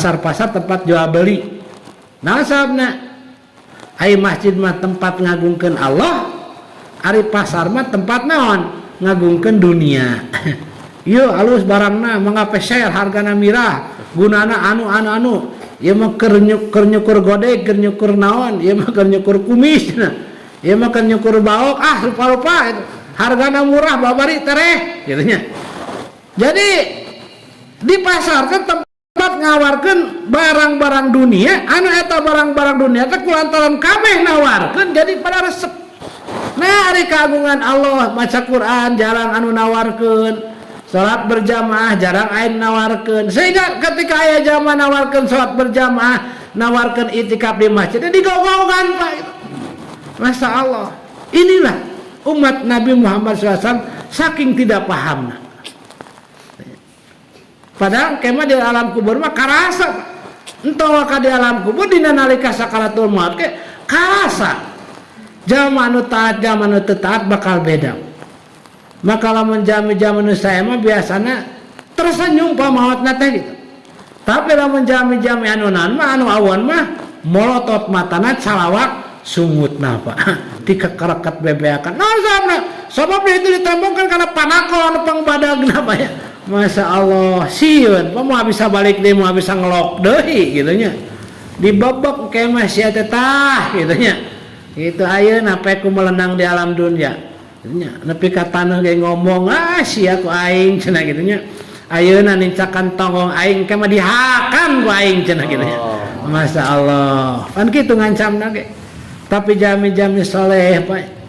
pasar tempat jual beli. Nah sabna ai masjid mah tempat ngagungkeun Allah, ari pasar mah tempat naon ngagungkeun dunia. Ieu alus barangna mangga peser hargana mirah, gunana anu ieu mah keur nyukur godeg, keur nyukur naon, ieu mah keur nyukur kumis, ieu mah keur nyukur baok, rupa-rupa itu. Hargana murah babari tereh gitu nya. Jadi di pasar kan tempat ngawarkeun barang-barang dunia, anu eta barang-barang dunia teh kulantaran kabeh nawarkeun jadi pada resep. Nah ari kagungan Allah maca Quran jarang anu nawarkeun, salat berjamaah jarang aya nawarkeun. Sehingga ketika aya jamaah nawarkeun salat berjamaah, nawarkeun itikaf di masjid digogogan Pak itu. Masya Allah. Inilah umat Nabi Muhammad SAW saking tidak pahamna. Padahal kemah di alam kubur mah karasa. Entah ka di alam kubur dina nalika sakaratul maut ke karasa. Jamaah anu taat jamaah anu teu taat bakal beda. Maka lamun jami-jami nu sae mah biasana tersenyum pamaotna teh gitu. Tapi lamun jami-jami anu naon mah anu awan mah molotot matana calawak sungutna Pak. Dikekereket bebeakan. Nah sabna sabab itu ditambungkan karena panakon pangbadagna Pak ya. Masya Allah sieun mah bisa balik deui mah bisa ngelok deui gitu nya. Dibebek kemah sia teh tah gitu nya. Itu ayeuna pe ku melenang di alam dunia. Nya nepi ka taneuh ge ngomong sia ku aing cenah gitu nya. Ayeuna nincakan tongong aing kemah dihakan ku aing cenah gitu nya. Masya Allah. Pan kitu ngancamna ge. Tapi jami-jami soleh Pak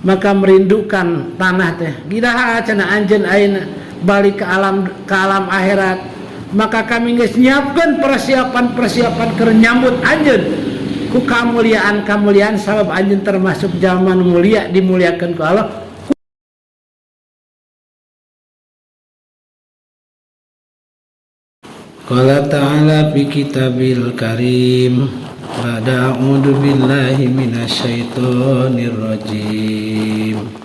maka merindukan tanah teh giraha cenah anjeun ayeuna balik ke alam akhirat, maka kami geus nyiapkeun persiapan keur nyambut anjeun ku kamuliaan sabab anjeun termasuk zaman mulia dimuliakeun ku Allah. Qala ta'ala fi kitabil karim ba'da a'udzu billahi minasyaitonir rajim.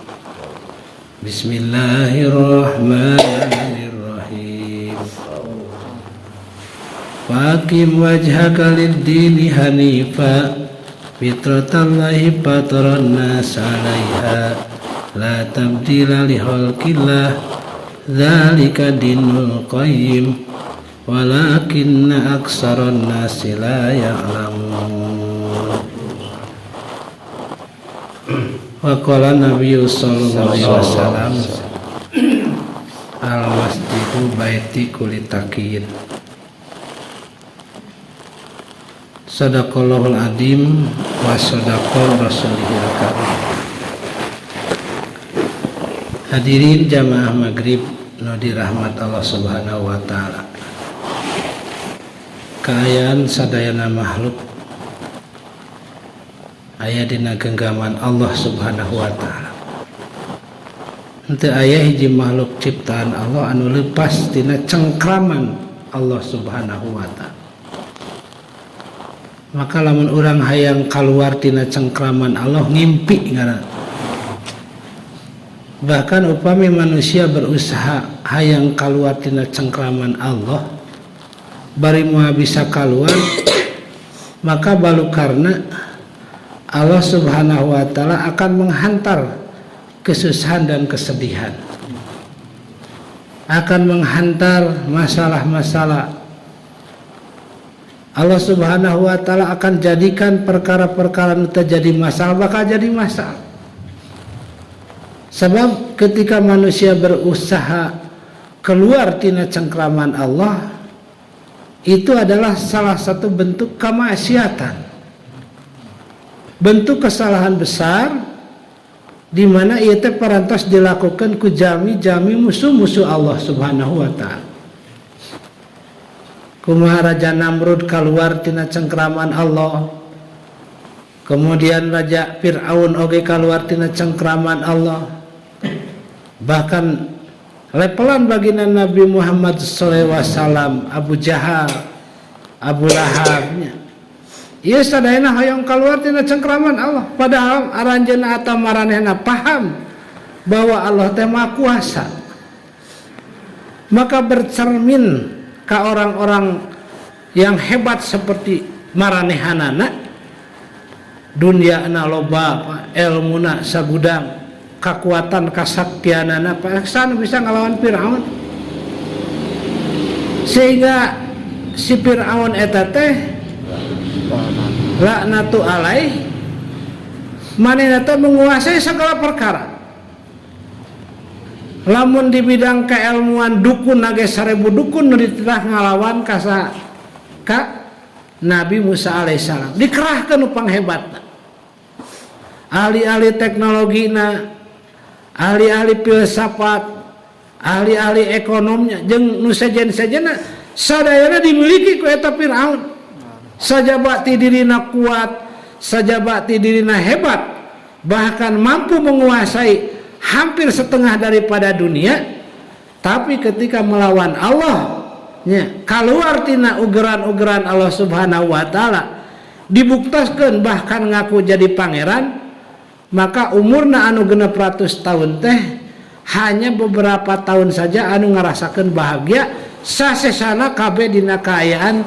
Bismillahirrahmanirrahim. Faqim wajhaka lid-dini hanifa fitratallahi fataran nas 'alaiha la tabdila li khalqillah dzalika dinul qayyim walakinna aksaran nasi la ya'lamun. Wa qala Nabi sallallahu alaihi wasallam al masjidu baiti kulli taqin. Sadaqallahul adim wa sadaqal rasulihil karim. Hadirin jamaah maghrib nu dirahmat Allah Subhanahu wa taala. Kaayaan sadayana makhluk aya dina genggaman Allah Subhanahu wa taala. Henteu aya hiji makhluk ciptaan Allah anu leupas tina cengkraman Allah Subhanahu wa taala. Maka lamun urang hayang kaluar tina cengkraman Allah ngimpi ngaranna. Bahkan upami manusia berusaha hayang kaluar tina cengkraman Allah bari moal bisa kaluar maka balukarna Allah Subhanahu wa taala akan menghantar kesusahan dan kesedihan, akan menghantar masalah-masalah. Allah Subhanahu wa taala akan jadikan perkara-perkara nu terjadi masalah bakal jadi masalah. Sebab ketika manusia berusaha keluar tina cengkraman Allah, itu adalah salah satu bentuk kemaksiatan, bentuk kesalahan besar di mana ia teh parantos dilakukan ku jami-jami musuh-musuh Allah Subhanahu wa taala. Kumaha Raja Namrud keluar tina cengkraman Allah, kemudian Raja Fir'aun oge keluar tina cengkraman Allah, bahkan lepelan baginda Nabi Muhammad SAW, Abu Jahal, Abu Lahabnya. Ieu sadayana hoyong kaluar tina cengkraman Allah, padahal aranjeunna atau maranehna paham bahwa Allah teh Maha Kuasa. Maka bercermin ka orang-orang yang hebat seperti maranehanana dunia loba ilmuna sagudang kekuatan kasaktianana paksan bisa ngelawan Firaun sehingga si Firaun eta teh laknatu alaih manehna teh menguasai segala perkara. Lamun di bidang keilmuan dukun nage 1000 dukun nu dititah ngalawan ka Nabi Musa alaihissalam dikerahkeun upang hebatna. Ahli-ahli teknologina, ahli-ahli filsafat, ahli-ahli ekonomnya jeung nu sejen-sejenna sadayana dimiliki ku eta Firaun. Sajaba ti dirina kuat, sajaba ti dirina hebat, bahkan mampu menguasai hampir setengah daripada dunia, tapi ketika melawan Allah keluar tina ugeran-ugeran Allah subhanahu wa ta'ala dibuktaskeun bahkan ngaku jadi pangeran, maka umurna anu 600 tahun teh hanya beberapa tahun saja anu ngarasakeun bahagia sasesana kabeh dina kaayaan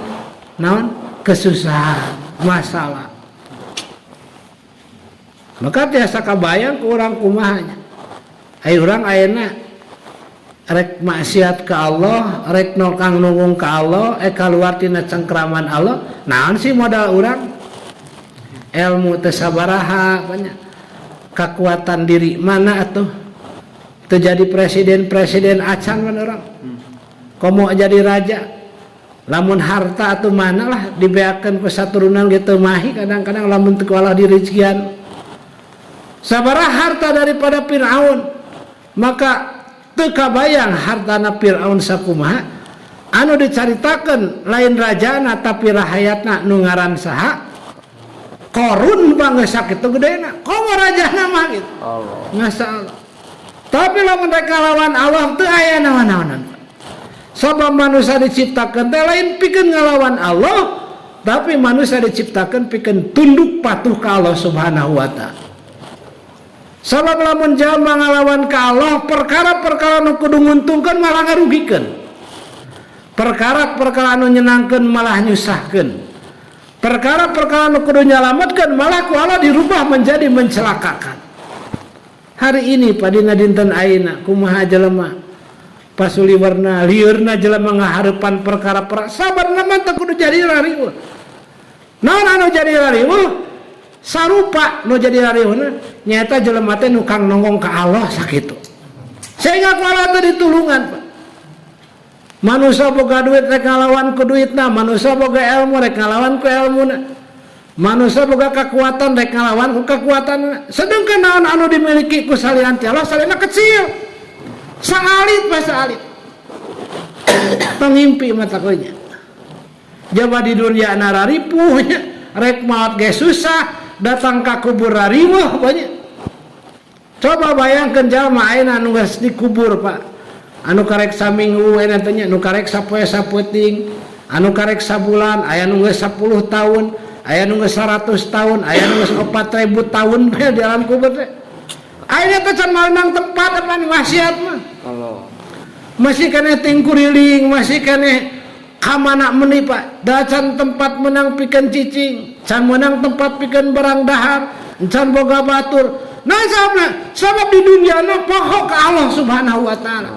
naon kesusahan masalah. Maka tiasa kabayang ke urang kumahanya ai urang ayeuna rek maksiat ka Allah, rek nokang nunggung ka Allah, kaluar tina cengkraman Allah, naon sih modal urang? Ilmu teu sabaraha banyak. Kekuatan diri mana atuh? Teu jadi presiden acan man urang. Komo jadi raja. Lamun harta atuh mana lah dibeakeun ku saturunan gitu mahi kadang-kadang lamun teu kalah diri rezkian. Sabaraha harta daripada Firaun. Maka teu kabayang hartana Firaun sakumaha anu dicaritakeun lain rajana tapi rahayatna nu ngaran saha Qarun bangsa kitu gedena komo rajana mah kitu masalah. Tapi lamun rek ngalawan Allah teu aya naon-naonan. Sabab manusia diciptakeun teh lain pikeun ngalawan Allah, tapi manusia diciptakeun pikeun tunduk patuh ka Allah subhanahu wa ta'ala. Sabab lamun jalma ngalawan ka Allah, perkara-perkara nu kudu nguntungkeun malah ngarugikeun. Perkara-perkara nu nyenangkeun malah nyusahkeun. Perkara-perkara nu kudu nyalametkeun malah ku Allah dirubah menjadi mencelakakan. Hari ini padina dinten ayeuna kumaha jelema pasuli warna liurna jelema ngahareupan perkara-perkara sabarna mah teu kudu jadi rariweuh. Naon anu jadi rariweuh? Sarupa nu jadi rariweuhna nyaeta jelema teh nu kang nongong ka Allah sakitu. Sehingga ku Allah teh ditulungan. Manusia boga duit rek ngalawan ku duitna, manusia boga ilmu rek ngalawan ku ilmuna. Manusia boga kekuatan rek ngalawan ku kekuatanna. Sedengkeun naon anu dimiliki ku salian ti Allah salina kecil. Saalit mah saalit. Pengimpi mata kunya. Jaba di dunia nararipuhnya rek maot ge susah. Datang ke kubur rariweuh banyak. Coba bayangkan jalma ayeuna anu geus dikubur Pak. Anu karek saminggu ayeuna teh nya, anu karek sapoe sapeuting, anu karek sabulan, aya nu geus 10 tahun, aya nu geus 100 tahun, aya nu geus 4000 tahun di dalam kubur teh. Ayeuna teh can meunang tempat apa wasiat mah. Allah. Masih keneh tingkuriling, masih keneh kamana meuni Pak, da can tempat menang pikeun cicing, can menang tempat pikeun barang dahar, can boga batur. Nah sabab di dunia na poho ka Allah subhanahu wa ta'ala.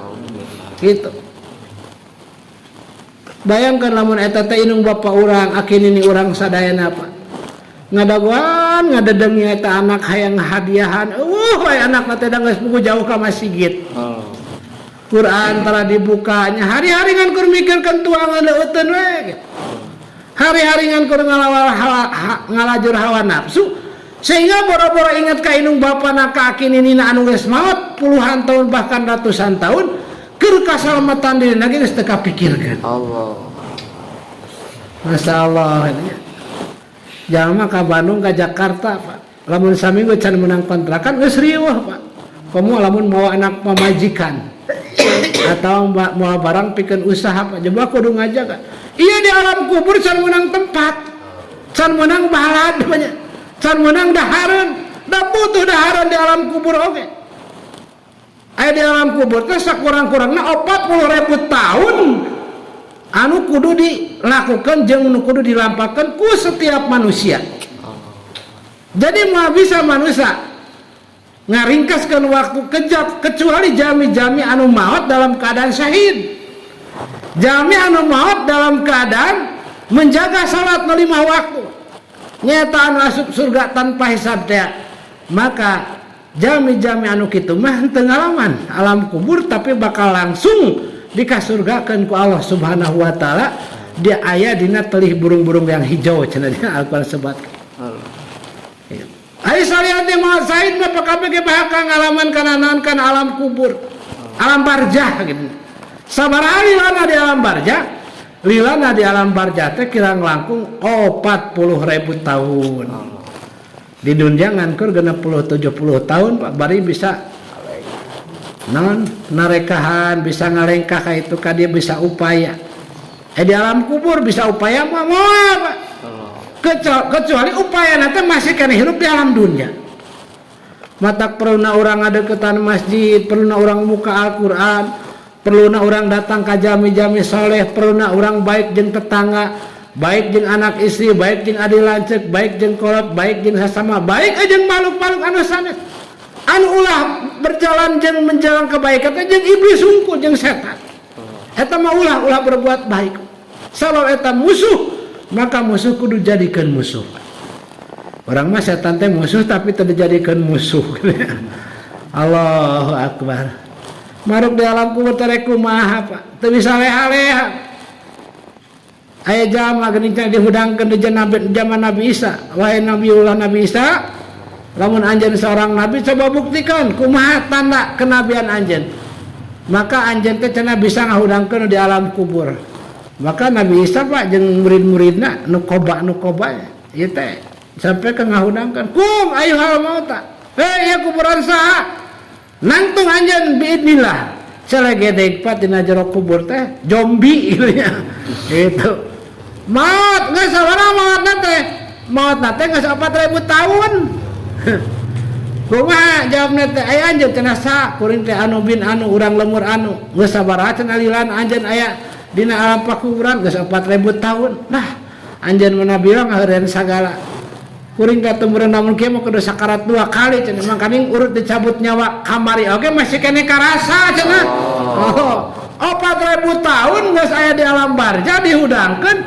Gitu. Bayangkan lamun eta teh inung bapa urang, akin ini urang sadayana Pak. Ngadaguan ngadedeng eta anak hayang hadiahan. Aya anakna teh da geus buku jauh ka masjid. Quran telah dibukanya hari-hari ngan kur mikirkan tuangan leuteun we. Hari-hari ngan kur ngalajur hawa nafsu sehingga boro-boro ingat ka inung bapana ka akinina anu geus maot puluhan tahun bahkan ratusan tahun keur kasalamatan dirinya geus teu kapikirkeun. Allah. Masyaallah nya. Jalma ka Bandung ka Jakarta Pak. Lamun saminggu can menang kontrakan geus riweuh Pak. Komo lamun mau anak pamajikan atau mau barang pikeun usaha Pak coba kudu ngajaga. Iya di alam kubur can menang tempat, can menang balad banyak, can menang dahareun, da butuh dahareun di alam kubur oge. Aya di alam kubur teh sakurang-kurangna 40.000 tahun anu kudu dilakukan jeung anu kudu dilampakan ku setiap manusia. Jadi mau bisa manusia ngaringkaskan waktu kejap kecuali jami-jami anu maot dalam keadaan syahid. Jami anu maot dalam keadaan menjaga salat 5 waktu. Nyata anu asup surga tanpa hisab teh. Maka jami-jami anu kitu mah teu ngalaman alam kubur tapi bakal langsung dikasurgakeun ku Allah Subhanahu wa taala. Dia aya dina telih burung-burung yang hijau cenah Al-Qur'an sebatkeun. Ai salian teh maot syahid mah pakabeh bahaka ngalaman kana naon kana alam kubur. Alam barzah gitu. Sabaraha lilana di alam barzah? Lilana di alam barzah teh kirang langkung 40.000 tahun. Di dunia ngankur 60-70 tahun Pak bari bisa naon narekahan bisa ngalengkah ka itu ka dia bisa upaya. Di alam kubur bisa upaya mah moal Pak. Kecuali upaya nanti masih kena hidup di alam dunia. Matak perluna orang ngadeukeutan masjid, perluna orang muka Al-Qur'an, perluna orang datang ke jami-jami soleh, perluna orang baik jeung tetangga, baik jeung anak istri, baik jeung adi lanceuk, baik jeung kolot, baik jeung sasama, baik jeung makhluk-makhluk anu sanes. Anu ulah berjalan jeung menjalan kebaikan jeung iblis hungkul jeung setan. Eta mah ulah berbuat baik. Sabab eta musuh, maka musuh kudu jadikan musuh. Orang mah setan teh musuh tapi teu dijadikeun musuh. Allahu akbar. Maruk di alam kubur teh kumaha Pak? Teu bisa leha-leha. Aya jalma geuning teh dihudangkeun di zaman Nabi Isa. Wahai Nabiullah Nabi Isa, lamun anjeun seorang nabi coba buktikan kumaha tanda kenabian anjeun. Maka anjeun teh cenah bisa ngahudangkeun di alam kubur. Maka Nabi Isa Pak jeung murid-muridna nu koba ieu teh sampai ke ngahudangkeun kum ayyuhal mauta ya kuburan saha nangtung anjeun biidnillah celegedeg pat dina jero kubur teh zombi gitu nya gitu maut geus sabaraha mautna teh geus 4.000 tahun kumaha jawabna teh aya anjeun cenah sa kuring teh anu bin anu urang lemur anu geus sabaraha cenah lilan anjeun aya dina alam pakuburan geus 4.000 tahun nah anjeun mana bilang ngeureun sagala kuring katumeureun namun kieu mah kudu sakarat 2 kali cenah mangkaning urut dicabut nyawa kamari oge masih kene karasa cenah. Oh, 4.000 tahun geus aya di alam barzah dihudangkeun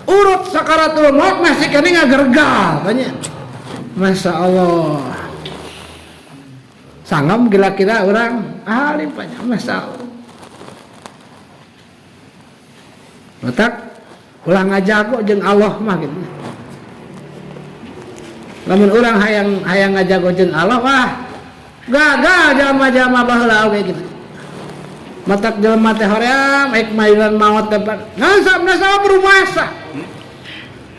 urut sakaratul maut masih kene ngagergal tanya. Masya Allah. Sangam gila-gila urang alim banyak masya Allah. Matak ulah ngajago jeung Allah mah gitu. Lamun urang hayang ngajago jeung Allah wah gagal jalma-jalma baheula oge gitu. Matak jelema teh hoream ek mailan maot teh ngasabna salah berumasa.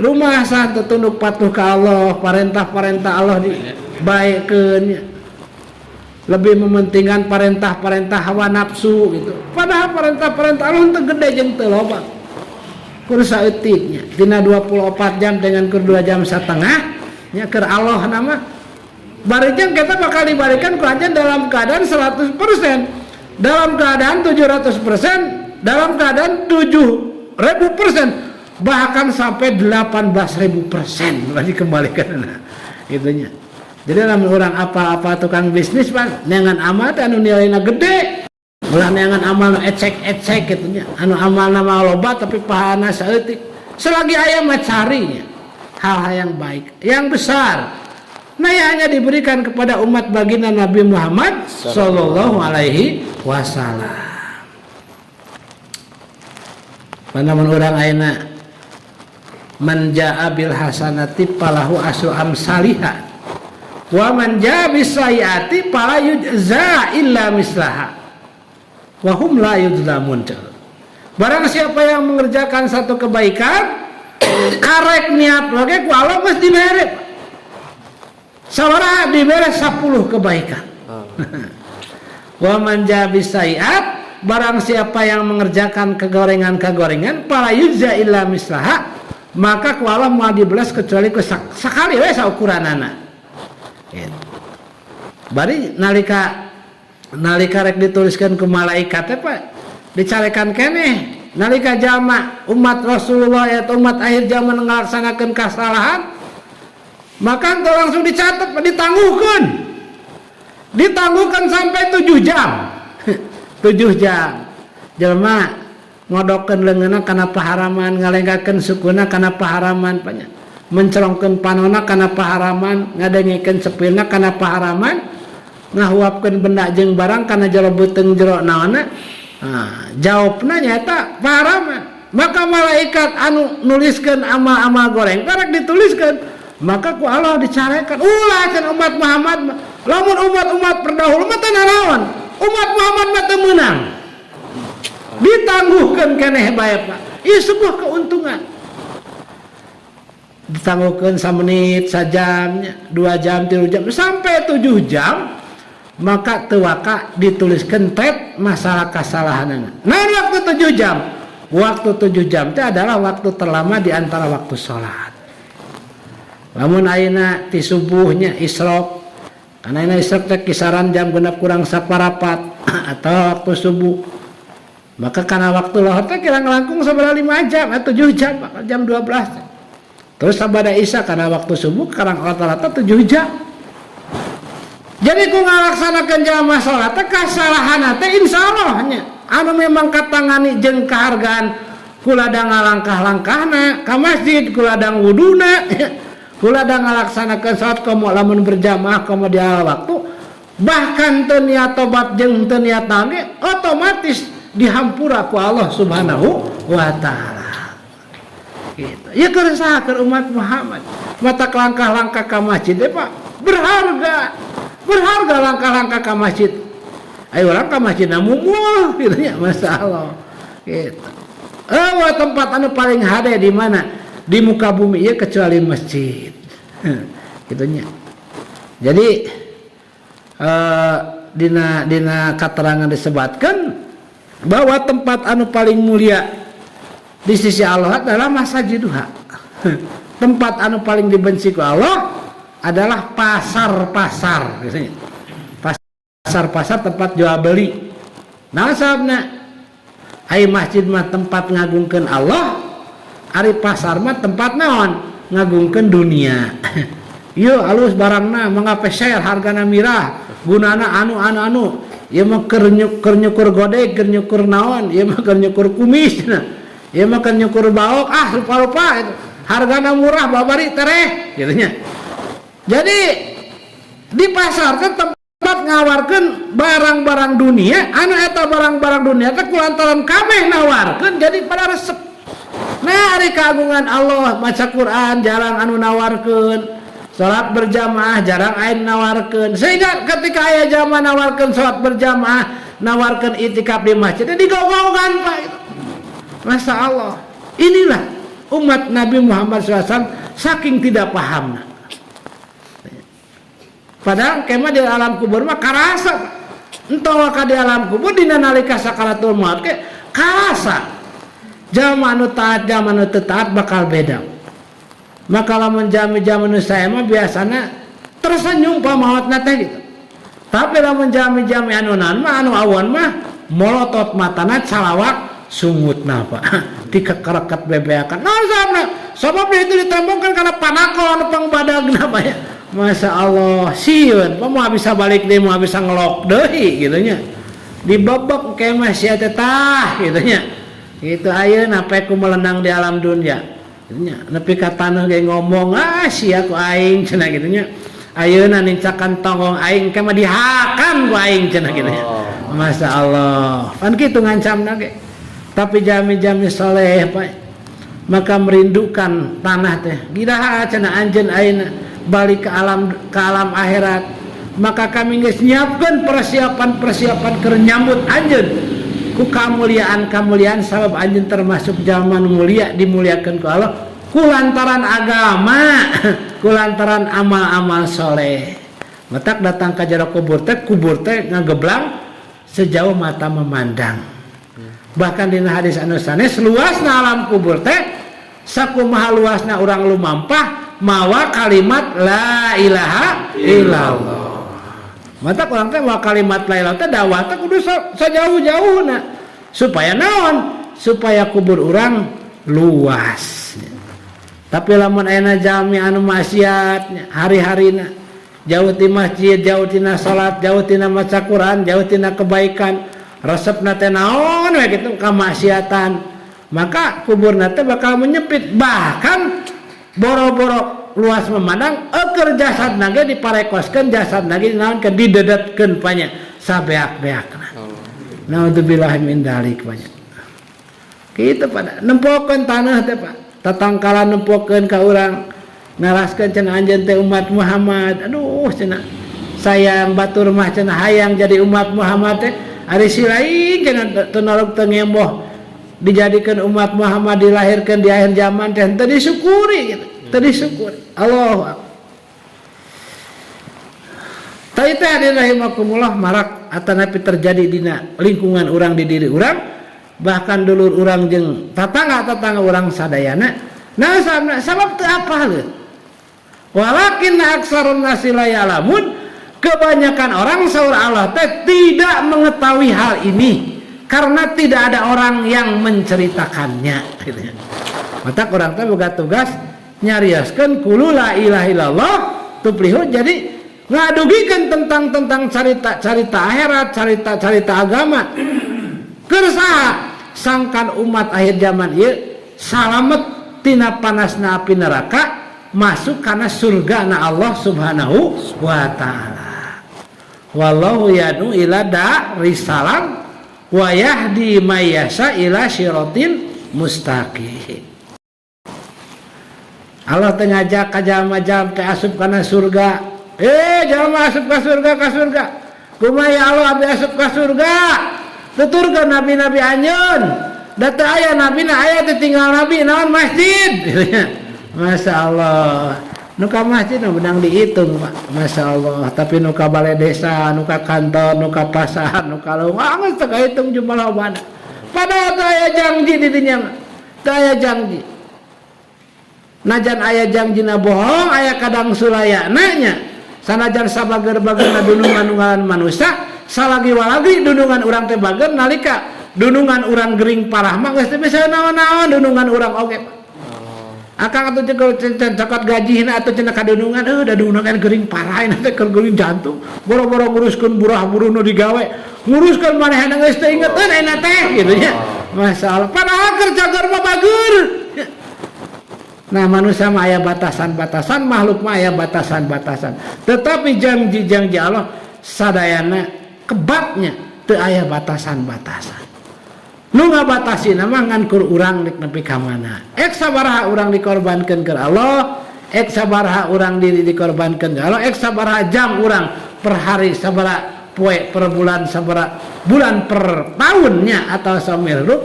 Rumasa teh tunduk patuh ka Allah, parentah-parentah Allah dibaekeun. Lebih mementingkan parentah-parentah hawa nafsu gitu. Padahal parentah-parentah Allah teh gede jeung teu loba. Kur saeutiknya dina 24 jam dengan kur 2 jam setengah nya keur Allah nama barijang kita bakal dibarikan ku anjeun dalam keadaan 100%, dalam keadaan 700%, dalam keadaan 7.000%, bahkan sampai 18.000% dikembalikan gitunya. Jadi lamun urang apa-apa tukang bisnis Pak neangan amal anu nilainya gede ulah neangan amal ecek-ecek gitunya anu amalna mah loba tapi pahana saeutik selagi aya mah carinya hal-hal yang baik, yang besar. Nah, yang hanya diberikan kepada umat baginda Nabi Muhammad Sallallahu Alaihi Wasallam. Panamun orang ayeuna man jaa bil hasanati falahu asyru amsalihah wa man jaa bis sayyiati fala yujza illa mislaha wa hum la yuzlamun. Barang siapa yang mengerjakan satu kebaikan karek niat lagi ku Allah geus dibere. Sabaraha dibere 10 kebaikan. Wa man jabi sayiat barang siapa yang mengerjakan kegorengan-kegorengan pala yujza illa mislaha maka ku Allah moal dibelas kecuali ku sakali we saukuranana. Gitu. Bari nalika rek dituliskeun ku malaikat teh Pak dicarekan keneh nalika jama umat Rasulullah atau umat akhir zaman melaksanakan kesalahan, maka itu langsung dicatat, ditangguhkan sampai 7 jam. 7 jam jelema ngodokeun leungeunna kana paharaman, ngalenggakeun sukuna kana paharaman, mencerongkeun panonna kana paharaman, ngadengikeun sepilna kana paharaman, ngahuapkeun benda jeung barang kana jero beuteung jero naonna. Jawabna nyaeta paharaman. Maka malaikat anu nuliskeun amal-amal goreng karek dituliskeun, maka ku Allah dicarekan ulah can umat Muhammad, lamun umat-umat perdahulu mah teu nanaon, umat Muhammad mah teu meunang, ditangguhkeun keneh bae Pak. Ieu sebuah keuntungan. Ditangguhkeun samenit, sajam, 2 jam, 3 jam sampai 7 jam, maka teu waka dituliskeun tet masalah kasalahanana. Nah, waktu 7 jam. Waktu 7 jam itu adalah waktu terlama di antara waktu sholat. Lamun ayeuna ti subuhnya isrok, karena ayeuna isrok teh kisaran jam 6 kurang saparapat atau waktu subuh. Maka karena waktu lohor teh kira ngelangkung sabaraha 5 jam atau 7 jam, jam 12. Terus sabada isya karena waktu subuh karang rata-rata 7 jam. Jadi ku ngalaksanakeun jamaah salat teh kasalahan teh insyaallah nya anu memang katangani jeung kahargaan kuladang ngalangkah-langkahna ka masjid, kuladang wuduna, kuladang ngalaksanakeun salat komo lamun berjamaah komo di awal waktu, bahkan teu niat tobat jeung teu niat naon otomatis dihampura ku Allah Subhanahu wa taala. Gitu. Ya keresahan umat Muhammad. Mata langkah-langkah ka masjid Pak berharga langkah-langkah ke masjid. Ayo orang ke masjid namumuh gitu nya, masalah gitu. Tempat anu paling hade di mana di muka bumi ya kecuali masjid. Gitu nya. Jadi dina keterangan disebutkan bahwa tempat anu paling mulia di sisi Allah adalah masajiduha. Tempat anu paling dibenci ku Allah adalah pasar-pasar, biasanya pasar-pasar tempat jual beli. Nah sabna, ai masjid mah tempat ngagungkeun Allah, ari pasar mah tempat naon ngagungkeun dunia. Ieu alus barangna mangga peser hargana mirah, gunana anu. Ieu mah keur nyukur godeg, keur nyukur naon, ieu mah keur nyukur kumis, ieu mah keur nyukur baok, rupa-rupa itu. Hargana murah babari tereh, gitu nya. Jadi di pasar kan tempat ngawarkeun barang-barang dunia, anu eta barang-barang dunia teh kulantaran kabeh nawarkeun jadi pada resep. Nah, ari kagungan Allah maca Quran jarang anu nawarkeun, salat berjamaah jarang aya nawarkeun. Sehingga ketika aya jamaah nawarkeun salat berjamaah, nawarkeun itikaf di masjid digogogan Pak itu. Masya Allah. Inilah umat Nabi Muhammad SAW saking tidak pahamna. Padahal kemah di alam kubur mah karasa, entah waka di alam kubur dina nalika sakaratul maut ke karasa. Jama anu taat jama anu teu taat bakal beda. Maka lamun jami-jami nu sae mah biasana tersenyum pamaotna teh gitu. Tapi lamun jami-jami anu naon mah anu awan mah molotot matana calawak sungutna Pak. Dikekereket bebeakan. Nah sabna, sabab itu ditembongkan karena panakon pangbadagna Pak ya. Masya Allah, siun, mau bisa balik deh, mau bisa ngelok deh, gitunya. Dibobok kayak masih ada tah, gitunya. Gitu ayo, nape ku melenang di alam dunia, gitunya. Nepi katana kayak ngomong, si aku aing, cina gitunya. Ayo nincakan tonggong aing, kema dihakan ku aing, cina gitunya. Masya Allah, kan gitu ngancam nage. Tapi jami-jami soleh, Pak, maka merindukan tanah teh. Giraha cina anjen aina. Balik ke alam akhirat, maka kami geus nyiapkeun persiapan keur nyambut anjeun ku kamuliaan sabab anjeun termasuk zaman mulia dimuliakeun ku Allah ku lantaran agama, ku lantaran amal-amal soleh. Matak datang ka jero kubur teh ngageblang sejauh mata memandang. Bahkan dina hadis anu sanes luasna alam kubur teh sakumaha luasna urang lumampah mawa kalimat la ilaha illallah. Mata orang teh mawa kalimat la ilaha teh dakwah teh kudu sajauh-jauhna supaya naon? supaya kubur orang luas. Tapi lamun aya jalmi anu maksiat hari-harina jauh ti masjid, jauh tina salat, jauh tina maca Quran, jauh tina kebaikan, resepna teh naon we kitu kamaksiatan, maka kuburna teh bakal menyempit, bahkan boro-boro luas memandang eker jasadna ge diparekoskeun, jasadna ge naonkeun didedetkeun panya sabeak-beakna. Naudzubillah min dzalik panya. Kitu pada nempokeun tanah teh Pak. Tatangkala nempokeun ka urang naraskeun cenah anjeun teh umat Muhammad. Aduh cenah sayang batur mah cenah hayang jadi umat Muhammad teh ari silaing cenah teu nolog teu ngemboh dijadikeun umat Muhammad dilahirkeun di akhir zaman teh teu disyukuri gitu. Teu disyukuri. Allahu akbar. Tadi teh hadirin rahimakumullah marak atanapi terjadi dina lingkungan urang di diri urang, bahkan dulur urang jeung tatangga urang sadayana. Nah sabab teu apal. Walakin aksarun nasi la ya'lamun, kebanyakan orang saur Allah teh tidak mengetahui hal ini karena tidak ada orang yang menceritakannya gitu. Maka orang teh boga tugas nyarioskeun kulu la ilaha illallah tuflihun, jadi ngadugikeun tentang cerita akhirat, cerita agama. Kersaha sangkan umat akhir zaman ieu salamet tina panasna api neraka, masuk kana surga na Allah Subhanahu wa taala. Wallahu yad'u ila darissalam wa yahdi may yasha ila siratil mustaqim. Allah teh ngajak ka jalma-jalma teh asup kana surga. Jalma asup ka surga. Kumaha Allah abi asup ka surga? Tuturkeun nabi-nabi anjeun. Da teu aya nabina aya teh tinggal nabi naon masjid. Masya Allah. Nu ka masjid nu beunang dihitung, Pak. Masya Allah. Tapi nu ka balai desa, nu ka kantor, nu ka pasar, nu ka leuweung geus teu kahitung jumlah lobana. Padahal teu aya janji di dinya mah. Teu aya janji. Najan aya janjina bohong, aya kadang sulayana nya. Sanajan sabager-bagerna dunungan-dunungan manusia, salagi walagi dunungan urang teh bager nalika dunungan urang gering parah mah geus teu bisa naon-naon dunungan urang oge. Akang atuh cekot gajihna atuh cenah kadunungan, da dunungan gering parah ieu teh keur gering jantung. Boro-boro nguruskeun burah-buru nu digawe, nguruskeun manehna geus teu ingeteun ayeuna teh kitu nya. Masalah padahal kerja keur mah bager. Nah manusia mah aya batasan-batasan, makhluk mah aya batasan-batasan. Tetapi janji-janji Allah sadayana kebatnya teu aya batasan-batasan. Nu ngabatasina mah ngan kur urang nek nepi ka mana. Ek sabaraha urang dikorbankeun keur Allah, ek sabaraha urang diri dikorbankeun keur Allah, ek sabaraha jam urang per hari, sabaraha poe per bulan, sabaraha bulan per tahunnya atau saumur hidup.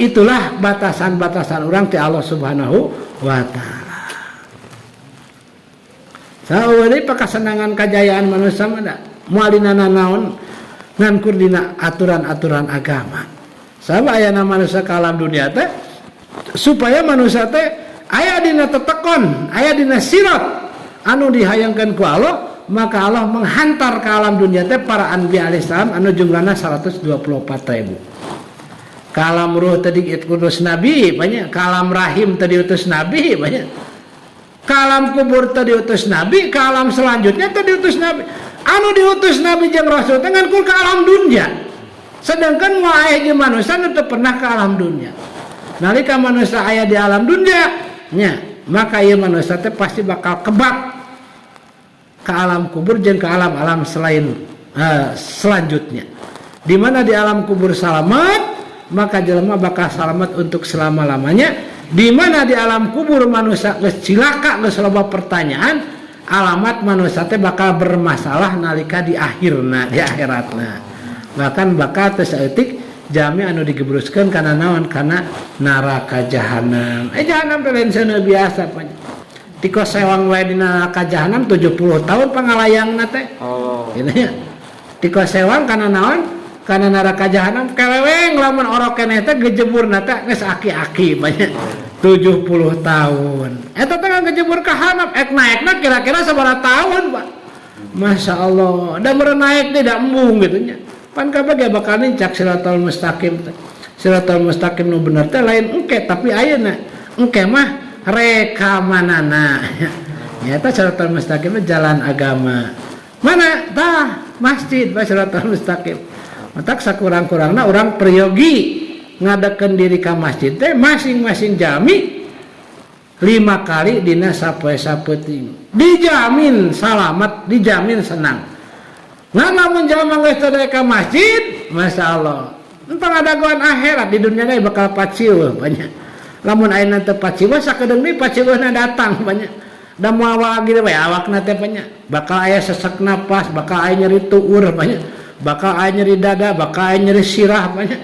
Itulah batasan-batasan orang ti Allah Subhanahu wa taala. Saeueuri pakasenangan kajayaan manusia mah da moalinana naon ngan kur dina aturan-aturan agama. Sabab aya manusia ka alam dunia teh supaya manusia teh aya dina tetekon, aya dina sirat anu dihayangkeun ku Allah, maka Allah menghantar ke alam dunia teh para anbiya alaihi salam anu jumlahna 124.000. Kalam ruh tadi diutus nabi banyak, kalam rahim tadi diutus nabi banyak, kalam kubur tadi diutus nabi, kalam selanjutnya tadi diutus nabi. Anu diutus nabi jeung rasul dengan kul ke alam dunia, sedangkan wae jeung manusia teu pernah ke alam dunia. Nalika manusia aya di alam dunia nya, maka ieu manusia teh pasti bakal kebak ke alam kubur jeung ke alam-alam selain selanjutnya. Di mana di alam kubur selamat, maka jelema bakal selamat untuk selama-lamanya. Di mana di alam kubur manusia geus cilaka, geus loba pertanyaan, alamat manusia teh bakal bermasalah nalika di akhirna, di akhiratna. Bahkan bakal teu saeutik jami anu digebruskeun kana naon, kana neraka jahanam. Jahanam teh lain cenah biasa panya. Tiko sewang wae di neraka jahanam 70 tahun pangalayangna teh. Gitu nya. Tiko sewang kana naon? Karena neraka jahanam keleweng lamun orok keneh teh gejeburna teh geus aki-aki banyak 70 tahun. Eta teh ngejebur ka hanap ek naekna kira-kira sabaraha tahun, Pak. Masya Allah, da meureun naik teh da embung gitu nya. Pan kabeh bakal nincak siratal mustaqim teh. Siratal mustaqim nu bener teh lain engke tapi ayeuna engke mah rekamanana. Nyata siratal mustaqim jalan agama. Mana tah masjid bae siratal mustaqim. Matak sakurang-kurangna urang priyogi ngadekeun diri ka masjid teh masing-masing jami 5 kali dina sapoe sapeuting. Dijamin salamat, dijamin senang. Ngan lamun jalma geus teu ka masjid, masyaallah. Entang ada goan akhirat di dunia ini bakal pacieuh banyak. Lamun ayeuna teu pacieuh sakedeung deui pacieuhna datang banyak. Da moal lagi we awakna teh banyak. Bakal aya sesek napas, bakal aya nyeri tuur banyak. Bakal aya nyeri dada, bakal aya nyeri sirah banyak.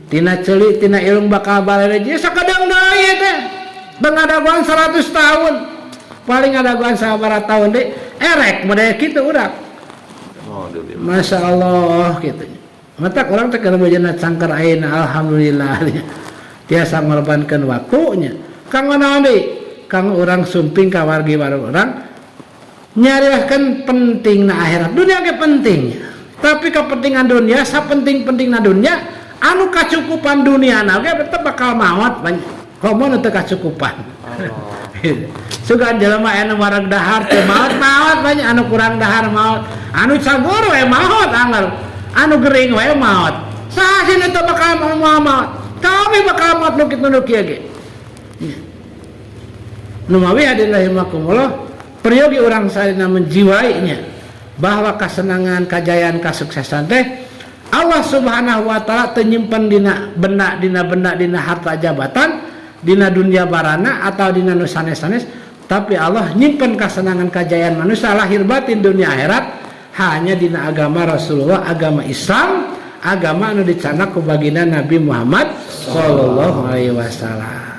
Tina ceuli tina ilung bakal balere je sakedeung deui teh. Beung ada goan 100 tahun. Paling ada goan sabaraha tahun deui erek model kitu urang. Masya Allah gitu. Mata orang teh kana bejana cangkar ayeuna alhamdulillah tiasa ngorbankeun waktunya. Kanggo naon deui? Kanggo urang sumping ka wargi urang nyarioskeun pentingna akhirat. Dunia ge penting. Tapi kepentingan dunia sapenting-pentingna dunia anu kacukupan duniana ge tetep bakal maot banyak. Komo teu kacukupan. Sugan jelema anu wareg dahar teu maot banyak anu kurang dahar maot. Anu cagur we maot anggar. Anu gering wae maot. Saha sih teu bakal maot. Kami bakal maot nu kitu nu kieu ge. Nu mawi hadirin rahimakumullah, priyogi urang salina menjiwainya bahwa kesenangan, kejayaan, kesuksesan teh Allah Subhanahu wa taala teu nyimpen dina benda dina harta jabatan, dina dunia barana atau dina nu sanes-sanes, tapi Allah nyimpen kesenangan, kejayaan manusia lahir batin dunia akhirat hanya dina agama Rasulullah, agama Islam, agama anu dicanak ku baginda Nabi Muhammad sallallahu alaihi wasallam.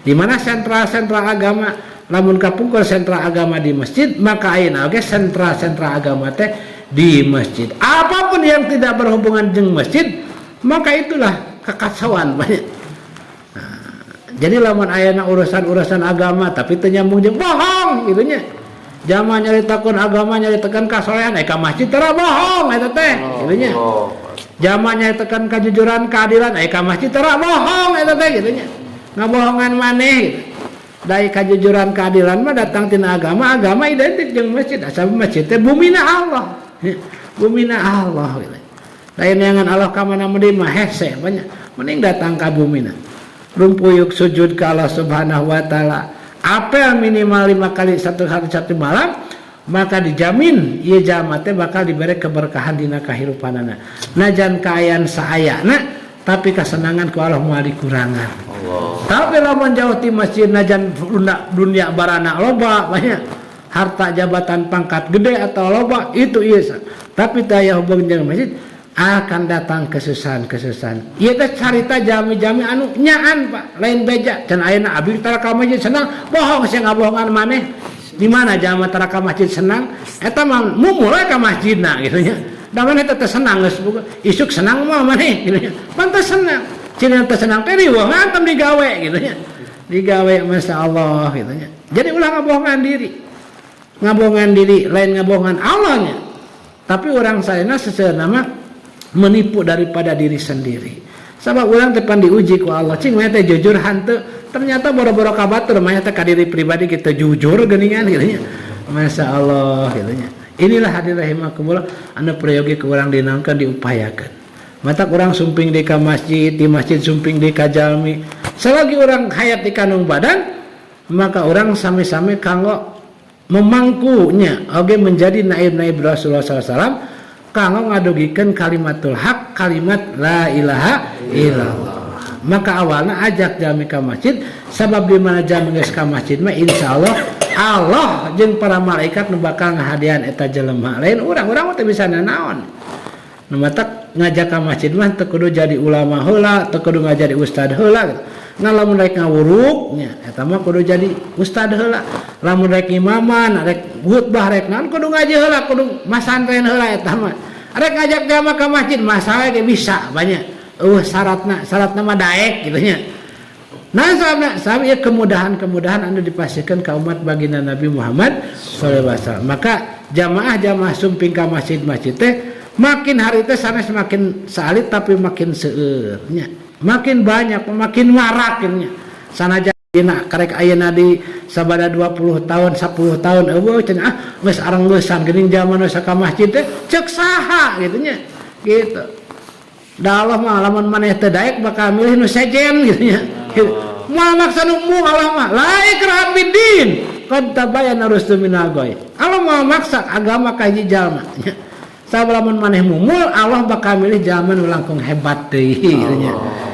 Di mana sentra-sentra agama lamun kapungkur sentra agama di masjid, maka ayeuna oge sentra-sentra agama teh di masjid. Apapun yang tidak berhubungan dengan masjid, maka itulah kekacauan banyak. Nah, jadi lamun ayeuna urusan-urusan agama tapi teu nyambung jeung bohong gitu nya. Jamaah nyaritakeun agama nyaritakeun kasolehan ka masjid tara bohong eta teh gitu nya. Jamaah nyaritakeun kejujuran, keadilan ka masjid tara bohong eta teh gitu nya. Ngabohongan maneh dari kejujuran keadilan mah datang tina agama identik jeung masjid. Asal masjid teh bumina Allah. Bumina Allah gitu. Lain neangan Allah ka mana deui mah hese banyak. Mending datang ka bumina. Rumpuyuk sujud ka Allah Subhanahu wa taala. Apel minimal 5 kali satu hari satu malam, maka dijamin ieu jalma teh bakal diberi keberkahan dina kahirupanana. Najan kaayaan saayana tapi kesenangan ku Allah moal dikurangan. Tapi lamun jauh ti masjid najan dunia barana loba banyak harta jabatan pangkat gede atau loba itu iya. Tapi daya hubung jeung masjid akan datang kesusahan. Ieu teh carita jami-jami anu nyaan Pak, lain beja. Can ayeuna abdi tara ka masjid senang, bohong sia ngabohongan maneh. Di mana jama tara ka masjid senang? Eta mah mumulai ka masjidna gitu nya. Da maneh teh senang geus isuk senang mah maneh gitu nya. Pantes senang. Cina teh senang teh riweuh ngantem digawe gitu nya. Digawe masyaallah gitu nya. Jadi ulah ngabohongan diri. Ngabohongan diri lain ngabohongan Allahnya. Tapi orang salehna seseuna mah menipu daripada diri sendiri. Sabab urang teh pan diuji ku Allah, cing we teh jujur hanteu, ternyata boro-boro ka batur mah teh ka diri pribadi kita jujur geuningan gitu nya. Masyaallah gitu nya. Inilah hadirin rahimakumullah anu prayogi ku urang dinaongkeun diupayakeun. Mata orang sumping di ka masjid, di masjid sumping di ka jalmi. Selagi orang hayat di kandung badan, maka orang sami-sami kanggo memangkunya oge menjadi naib-naib Rasulullah SAW kanggo ngadugikeun kalimatul haq, kalimat la ilaha illallah. Maka awalnya ajak jalmi ka masjid, sabab di mana jalmi geus ka masjid mah insyaallah Allah jeung para malaikat nu bakal ngahadian eta jelema. Lain urang teh bisa nanaon. Nu mata ngajak ka masjid mah teu kudu jadi ulama heula, teu kudu ngajadi ustad heula gitu. Nah lamun rek ngawuruk nya eta mah kudu jadi ustad heula. Lamun rek imaman, rek khutbah rek naon kudu ngaji heula, kudu masantren heula eta mah. Rek ngajak jamaah ka masjid masalah ge bisa banyak. Syaratna mah daek gitu nya. Nah sahabat ya kemudahan anu dipasihkeun ka umat baginda Nabi Muhammad sallallahu alaihi wasallam. Maka jamaah sumping ka masjid teh makin hari teh sanes makin salit tapi makin seueur nya. makin banyak, makin maraknya. Sanajan dina karek ayeuna di sabada 20 tahun, 10 tahun eueuh cenah geus arenggeussan geuning zaman ka masjid teh ceuk saha gitu nya. Gitu. Da Allah mah lamun maneh teu daek bakal milih nu sejen gitu nya. Moal maksa nu mu Allah mah la ikraha fiddin qad tabayyana rusdu minal ghayy. Allah mau maksa agama ka hiji jalma. Sabalamun maneh mumul Allah bakal milih jalma nu langkung hebat deui gitu nya.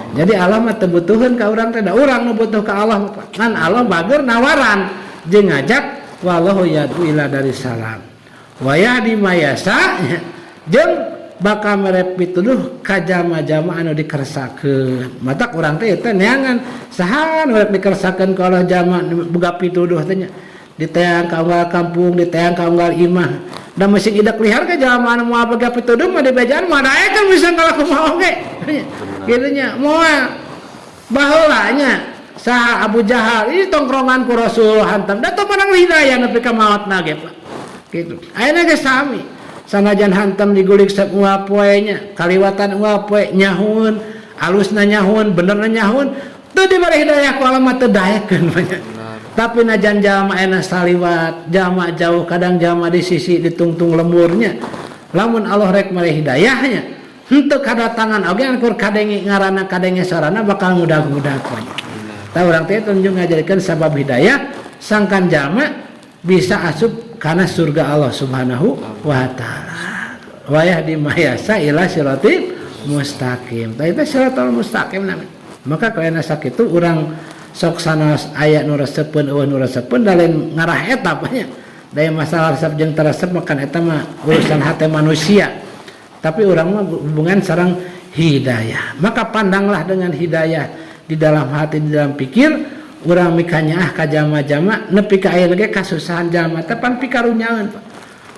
Jadi Allah mah teu butuheun ka urang teh, da urang nu butuh ka Allah. Kan Allah bageur nawaran jeung ngajak wallahu yad'u ila darissalam. Wa yahdi mayasa jeung bakal mere pituduh ka jama-jama anu dikeresakeun. Matak urang teh teh neangan saha nu rek dikeresakeun ka Allah jama boga pituduh teh nya. Diteang ka unggal kampung, diteang ka unggal imah. Da meusing idak lihar ka jalma anu moal boga pituduh mah dibejaan mah daek kan bisa ngalaku mah oge. Kitu nya moal baheula nya saha Abu Jahal ini tongkrongan ku Rasul hantam da teu menang hidayah nepi ka maotna ge Pak. Kitu. Ayeuna ge sami. Sanajan hantam digulik saunggal poe nya, kaliwatan unggal poe nyahun, alusna nyahun, benerna nyahun, teu dibari hidayah ku Allah mah teu daekeun banyak. Tapi najan jalma ena saliwat, jalma jauh kadang jalma di sisi ditungtung lemurnya. Lamun Allah rek mare hidayahnya, henteu kadatangan oge angkur kadenge ngaranna kadenge sarana bakal mudah-mudah banyak. Tah urang teh tunjung ngajarikeun sabab hidayah sangkan jalma bisa asup kana surga Allah Subhanahu wa taala. Wa yahdi mayasa ila siratal mustaqim. Tah itu siratal mustaqim namanya. Maka kaena sakitu urang sok sanos aya nu resepeun eueuh nu resepeun da lain ngarah eta nya. Daya masalah resep jeung teresep makan eta mah urusan hate manusia. Tapi urang mah hubungan sareng hidayah. Maka pandanglah dengan hidayah di dalam hati, di dalam pikir, urang mikanyaah ka jama-jama nepi ka aya ge kasusahan jalma teh pan pikarunyaeun Pak.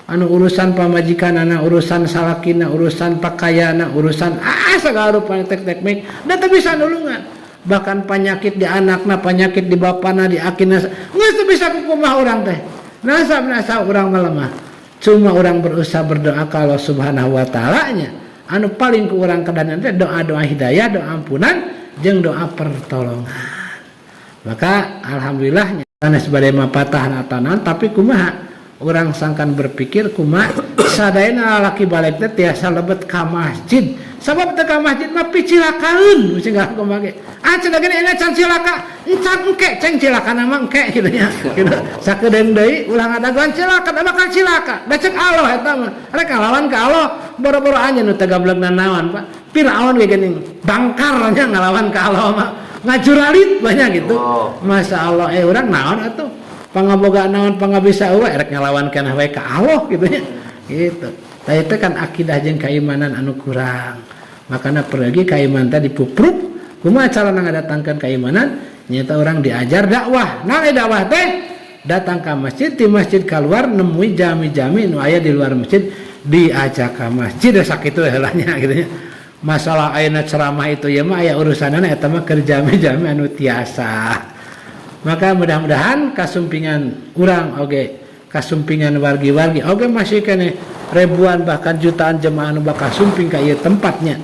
Anu urusan pamajikanana, urusan salakina, urusan pakaiana, urusan sagala rupa tek-tek mik da teu bisa nulungan. Bahkan penyakit di anakna, penyakit di bapana, di akina geus teu bisa kumaha urang teh. Nasa urang melemah. Cuma urang berusaha berdoa ka Allah Subhanahu wa taala nya. Anu paling ku urang kedanan teh doa-doa hidayah, doa ampunan jeung doa pertolongan. Maka alhamdulillahnya sanes bade mapatah atanan tapi kumaha urang sangkan berpikir kumaha sadayana lalaki balik teh tiasa lebet ka masjid. Sabab teu ka masjid mah picilakaeun mesti ngaku mage. Cenah gini enak can cilaka, encan engke ceng cilakana mah engke kitu nya. Kitu sakedeung deui ulah ngadaguan cilaka da bakal cilaka. Da ceuk Allah eta mah. Rek ngalawan ka Allah boro-boro anya nu teu gablegna naon Pak. Firaun ge geuning bangkar nya ngalawan ka Allah mah. Ngajuralit banyak gitu. Masya Allah urang naon atuh pangaboga naon pangabisa eueuh rek ngalawan kana wae ka Allah kitu nya. Gitu. Tah itu kan akidah jeung keimanan anu kurang. Makana pergi keimanan teh dipupruk. Kumaha carana ngadatangkeun keimanan? Nyata orang diajar dakwah. Naon dakwah teh? Datang ka masjid, di masjid keluar nemui jami-jami nu aya di luar masjid diajak ka masjid sakitu heulanya gitu nya. Masalah ayeuna ceramah itu ya mah aya urusanana eta mah keur jami-jami anu tiasa. Maka mudah-mudahan kasumpingan urang oge, kasumpingan wargi-wargi oge masih keneh ribuan bahkan jutaan jemaah anu bakal sumping ka ieu tempatnya.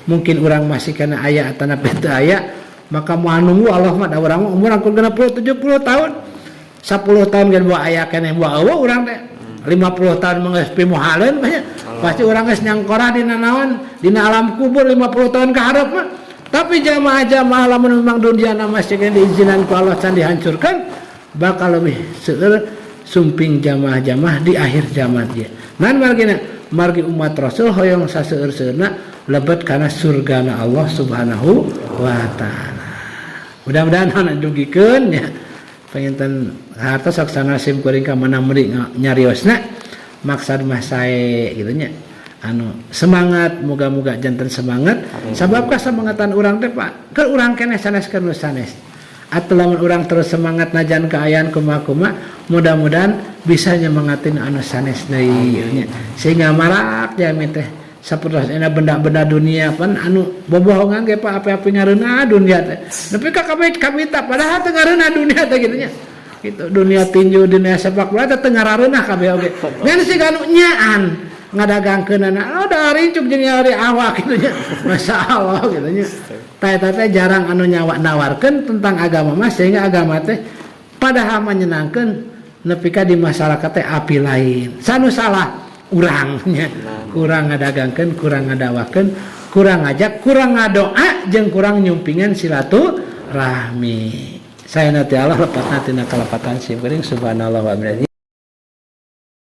Mungkin orang masih kena aya atana teu aya, maka moal nunggu Allah mah da urang umur angkun 60 70 tahun. 10 tahun geus bawa aya keneh bawa eueuh urang teh. 50 tahun mah geus pimuhaleun banyak. Pasti urang geus nyangkora dina naon? Dina alam kubur 50 tahun ka hareup mah. Tapi jamaah-jamaah lamun memang duniana masih kena diizinan ku Allah can dihancurkan, bakal lebih seueur sumping jamaah-jamaah di akhir zaman dia. Nan margi umat Rasul hoyong saseueur-seueurna lebet kana surgana Allah Subhanahu wa taala. Mudah-mudahan hana dugikeun nya. Panginten harta sok sanasim kuring ka mana meuli nyariosna maksud mah sae kitu nya. Anu semangat moga-moga janten semangat sabab ka semangatan urang teh Pak. Keur urang keneh saneskeun nu sanes. Atuh lamun urang terus semangat najan kaayaan kumaha-kumaha mudah-mudahan bisa nyemangatin anu sanes deui nya. Sehingga marak jami teh sapertos ena benda-benda dunia pan anu bobohongan ge Pak api-api ngareuna dunia teh. Nepi ka kamita padahal teu ngareuna dunia teh kitu nya. Kitu dunia tinju dunia sepak bola teh teu ngareuna kabeh oge. Ngan siga anu nyaan. ngadagangkeun da rincuk jeung ari awak kitu nya masyaallah kitu nya eta teh jarang anu nawarkeun tentang agama mah sehingga agama teh padahal menyenangkeun nepi ka di masyarakat teh api lain sanu salah urang nya kurang ngadagangkeun kurang ngadawakeun kurang ngajak kurang ngadoa jeung kurang nyumpingan silaturahmi. Saya nanti Allah lepatna tina kalepatan sim geuning subhanallah wa bihamdihi.